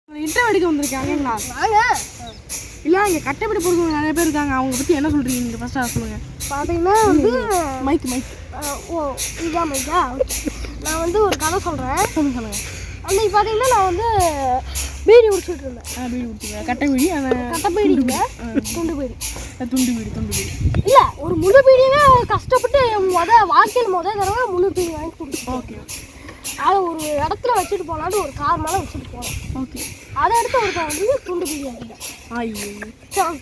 இட்ட வெடிக்க வந்திருக்காங்களா? இல்லை இங்கே கட்டைப்படி பொறுத்தவங்க நிறைய பேர் இருக்காங்க. அவங்க பற்றி என்ன சொல்கிறீங்க நீங்கள் ஃபஸ்ட்டாக சொல்லுங்கள். பார்த்தீங்கன்னா வந்து மைக் ஓ இதுதான் மைக்கா. நான் வந்து ஒரு கதை சொல்கிறேன். சொல்லுங்கள். அன்றைக்கி பார்த்தீங்கன்னா நான் வந்து பீடி குடிச்சிட்டு இருந்தேன். பீடி குடிச்சிங்க? கட்டை பீடி? கட்டை பீடி இல்லை, துண்டு பீடி. துண்டு பீடி இல்லை, ஒரு முழு பீடியே கஷ்டப்பட்டு வாழ்க்கையில் தடவை முழு பீடி வாங்கி குடிச்சேன். ஓகே. அதை ஒரு இடத்துல வச்சுட்டு போகலான்னு ஒரு கார் மேலே வச்சுட்டு போனேன். ஓகே. அதை எடுத்து ஒரு வந்து துண்டு பீடி அடித்தேன். ஐயோ,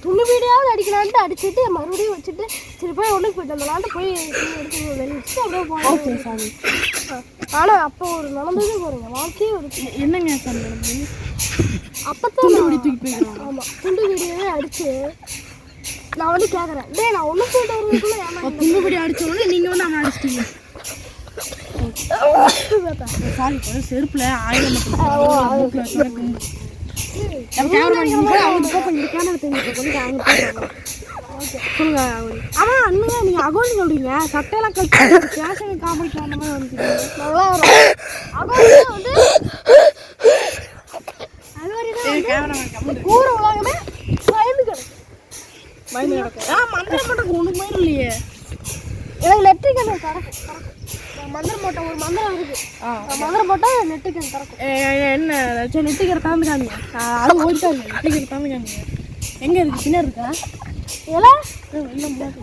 துண்டு பீடியாவது அடிக்கலான்ட்டு அடிச்சுட்டு மறுபடியும் வச்சுட்டு சரி போய் ஒன்றுக்கு போயிட்டு வந்தலான்ட்டு போய் எடுத்து வெளியே வச்சுட்டு அப்படியே போனேன். ஓகே சாமி. ஆனால் அப்போ ஒரு நடந்தது போகிறேங்க வாழ்க்கையே ஒரு என்னங்க சாமி நடந்தது? அப்போ தான் வீடி தூக்கி போயிடுவாங்க. ஆமாம், துண்டு வீடியோவே அடித்து நான் வந்து கேட்குறேன், டே நான் ஒன்றும் போயிட்டு வருவதுக்குள்ளே ஏன்னா துண்டு பீடி அடித்தோடனே நீங்கள் வந்து அவனை அடிச்சிட்டீங்க. சாரி, செருப்புல ஆயிரம் சொல்லுங்க. ஆமா அண்ணுங்க, நீங்க அகோலி சொல்றீங்க, சட்டையெல்லாம் கழிச்சு ஃபேஷன் காமெடிக்கு அந்த மாதிரி வந்துட்டீங்க. நல்லா வந்து ஊர உலகமே பயந்து கிடக்கு. மந்திரம் போட்ட ஒன்று மாதிரி இல்லையே. எனக்கு நெற்றிக்கண் திறக்கும். மந்திரம் போட்ட ஒரு மந்திரம் இருக்கு. மந்திரம் போட்டால் நெற்றிக்கண் திறக்கும். என்ன சரி, நெட்டிக்கிற தாந்து காமிங்க. அது ஓடிட்டாங்க. நெட்டிக்கிற தாந்து காமிங்க. எங்கே இருக்கு? பின்னாடி இருக்கா? ஏல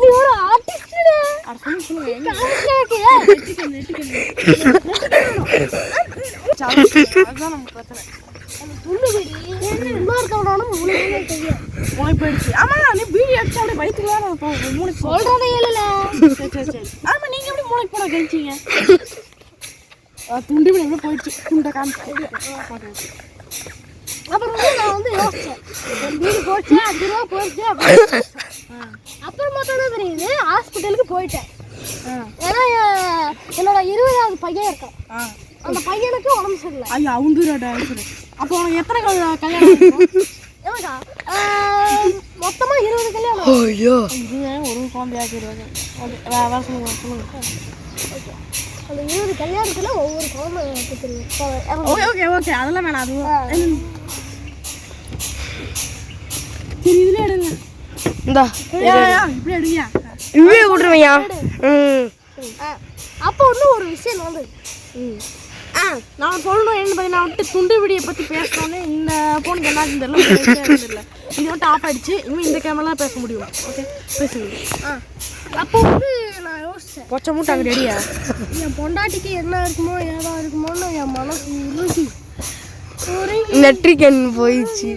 நீ ஒரு ஆர்டிஸ்ட். சொல்லுங்க. அதுதான் நம்ம பிரச்சனை. அந்த துண்டு பீடி இன்னொருத்தவனாலும் மூளையே தெரியும். மூளை போயிடுச்சு. ஆமா, நீ பீடி அடிச்சு அப்படியே வயிற்றுலாம் மூளை சொல்றதே இல்ல. சரி. ஆமா, நீங்க எப்படி மூளைக்கு போனா கழிச்சிங்க? துண்டு பீடி எவ்வளோ போயிடுச்சு. துண்டை காமிச்சு அப்புறம் வந்து நான் வந்து யோசிச்சேன், பீடி போச்சு 5 ரூபா போயிடுச்சு அப்படின்னு. அப்புறம் மட்டும் தான் தெரியுது ஹாஸ்பிட்டலுக்கு போயிட்டேன். ஏன்னா என்னோட 20வது பையன் இருக்கான். அந்த பையனுக்கு உடம்பு சரியில்லை. ஐயா அவந்துராடா. அப்போ உனக்கு எத்தனை கல்யாணம் இருக்கும்? எனக்கா மொத்தமாக 20 கல்யாணம். ஐயோ, ஒரு குழந்தையாக்கிடுவாங்க. வேற சொல்லுங்க. ஓகே, அந்த 20 கல்யாணத்தில் ஒவ்வொரு குழந்தை தெரியும். ஓகே அதெல்லாம் வேணாம். அதுவும் சரி, இதுல எடுங்க. இந்தா இப்படி எடுங்க. இப்படியே விட்டுருவையா? அப்போ இன்னும் ஒரு விஷயம் நடந்தது. நான் சொல்லணும் என்ன பற்றி, நான் வந்துட்டு துண்டு வீடியை பற்றி பேசினோன்னே இந்த ஃபோனுக்கு என்ன தெரியல. இது வந்துட்டு ஆஃப் ஆகிடுச்சு. இனிமேல் இந்த கேமராலாம் பேச முடியும். ஓகே, பேசுங்க. அப்போ வந்து நான் யோசித்தேன், கொச்சை மூட்டை அங்கே ரெடியா? என் பொண்டாட்டிக்கு என்ன இருக்குமோ ஏதா இருக்குமோன்னு என் மனசு உருகி நெற்றிக்கண் போயிடுச்சு.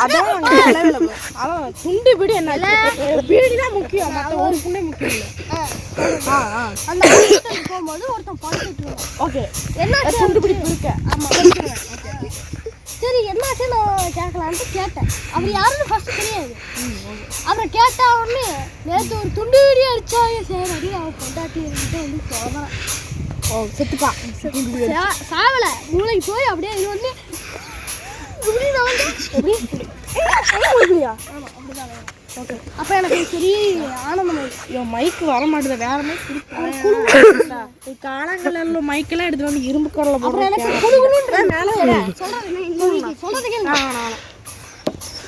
அதான் துண்டு பீடி என்ன பீடி தான் முக்கியம், மற்ற ஒரு புண்ணே முக்கியம் இல்லை. அந்த ஹாஸ்பிட்டலுக்கு போகும்போது ஒருத்தன் படுத்துட்டு. ஓகே, என்ன துண்டு பீடி இருக்க? ஆமாம். சரி என்னாச்சு நான் கேட்கலான்ட்டு கேட்டேன். அவர் யாருன்னு ஃபர்ஸ்ட் தெரியாது. அப்புறம் கேட்டா உடனே நேற்று ஒரு துண்டு வீடி அடிச்சாங்க. சரி அடி அவன் பொண்டாட்டி வந்து சொல்கிறேன். செத்துப்பா. சாவலை, மூளைக்கு போய் அப்படியே இது வந்து இப்படி நான் வந்து எப்படியா? ஆமாம், அப்படிதான். ஓகே, அப்போ எனக்கு சரி ஆனந்தம். மைக்கு வர மாட்டேது, வேற மைக் காலங்கள்ல மைக்கெல்லாம் எடுத்துட்டு வந்து இரும்பு குரலை போடுறேன். எனக்கு குடுகுணுன்ற மேலே சொல்றது கேளுங்க.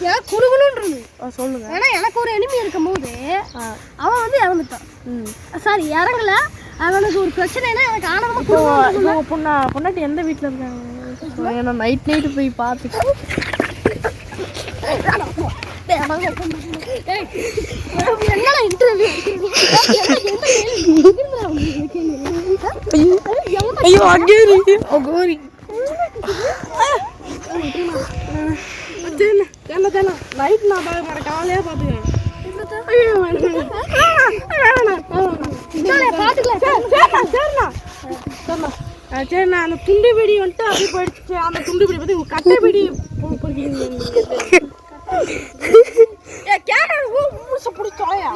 எனக்கு குடுகுணுன்றது சொல்லுங்க. ஏன்னா எனக்கு ஒரு எனிமி இருக்கும் போது அவன் வந்து இறந்துட்டான். சாரி, இறங்கல. அவனுக்கு ஒரு பிரச்சனைனா எனக்கு ஆனந்தமாக பொண்டாட்டி எந்த வீட்டில் இருக்காங்க? ஏன்னா நைட்டு போய் பார்த்துட்டு ஐயோ அகோரி நைட் நான் பார்க்க காலையாக பார்த்துக்கிறேன். சரிண்ணா, அந்த துண்டு பீடி வந்துட்டு அப்படி போயிடுச்சு. அந்த துண்டு பீடி பற்றி கட்டை பீடி பிடிச்சோயா?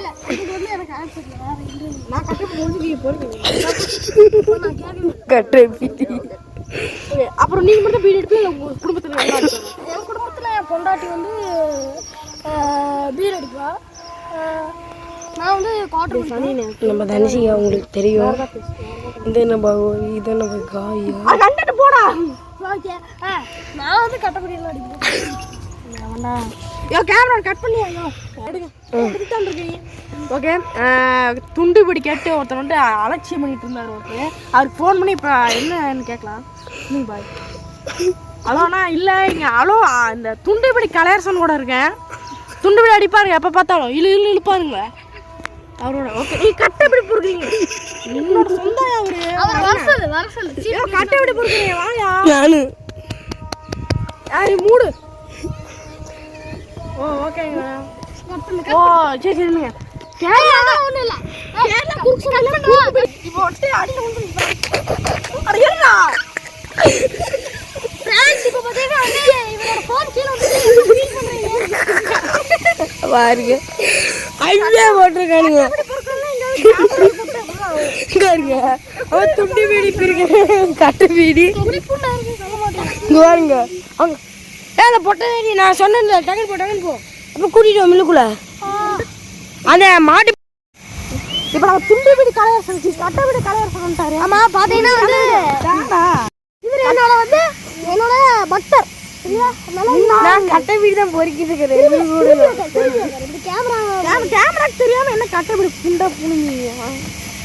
நான் கட்டை முடிஞ்சு அப்புறம் நீங்கள் மட்டும் பீடி எடுப்பீங்க? உங்கள் குடும்பத்தில் என் குடும்பத்தில் என் பொண்டாட்டி வந்து பீர் அடிப்பா. நான் வந்து நம்ம தனிசிங்க உங்களுக்கு தெரியும். இது நம்ம காயா கண்டுட்டு போடா. ஓகே நான் வந்து கட்டப்படியில் அடிப்பேன் கேமரா கட் பண்ணியா ஓகே துண்டுபிடி கேட்டு ஒருத்தர் வந்து அலட்சியம் பண்ணிட்டு இருந்தார் ஒருத்தர். அவருக்கு ஃபோன் பண்ணி இப்போ என்னன்னு கேட்கலாம். நீ பாய் ஹலோண்ணா இல்லை இங்கே ஹலோ இந்த துண்டுபிடி கலையரசன் கூட இருக்கேன். துண்டுபிடி அடிப்பாருங்க எப்போ பார்த்தாலும் இழுப்பாருங்களே அவரோட. ஓகே நீ கட்டப்படி பொறுக்கிறீங்க என்னோட சொந்தம் அவரு கட்டப்படி பொறுக்கிறீங்க வாயா நானு யாரு மூடு. ஓ ஓகேங்க ஓ சரி சரிங்க ஒன்றும் இல்லை இப்போ ஒட்டே அடி அடியா இப்போ பார்த்தீங்கன்னா வந்து இவரோட ஃபோன் கீழே பாருங்க ஐடியா போட்டிருக்கானுங்க பாருங்க அவன் துண்டி வீடி பிரிக்க கட்டு வீடி இங்க பாருங்க அவங்க ஏன் பொட்டை நான் சொன்னேன் டக்குனு போ அப்போ கூட்டிட்டு மில்லுக்குள்ள அந்த மாட்டு இப்போ நம்ம துண்டி வீடி கலையரசன் கட்டை வீடி கலையரசன் வந்துட்டாரு. ஆமாம் பார்த்தீங்கன்னா வந்து இவர் என்னோட பக்தர் நான் கட்டை வீடு தான் பொறுக்கிட்டு கேமராக்கு தெரியாம என்ன கட்டை வீடு புண்டா புனிங்க.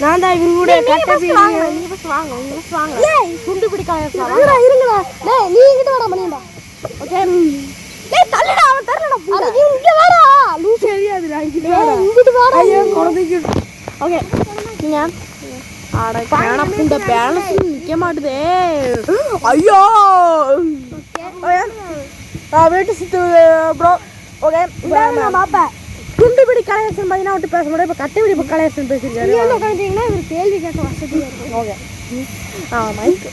நான் தான் இவரு கூட கட்டை வீடு வாங்க துண்டு பிடி கலையரசன் இருங்களா நீ கிட்ட வாடா மணியண்டா ஓகே டேய் தள்ளடா அவன் தரலடா அட இங்க வாடா லூஸ் தெரியாதுடா இங்கிட்டு வாடா ஐயோ குழந்தைக்கு ஓகே நீங்க ஆட கேன புண்ட பேலன்ஸ் நிக்க மாட்டுதே ஐயோ வெயிட் சித்து ப்ரோ ஓகே நான் பாப்பேன். துண்டுபிடி கலையரசன் பையனா விட்டு பேச முடியும். இப்போ கட்டைபிடி இப்போ கலையரசன் பேசியிருக்காரு. என்ன கண்டிங்கன்னா இவர் கேள்வி கேட்க வசதியாக இருக்கும். ஓகே மைக்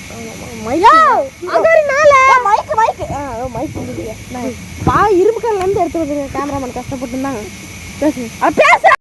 இரும்பு கல்லேருந்து எடுத்து வந்துருங்க. கேமராமேன் கஷ்டப்பட்டு இருந்தாங்க பேசுங்க பேசுறேன்.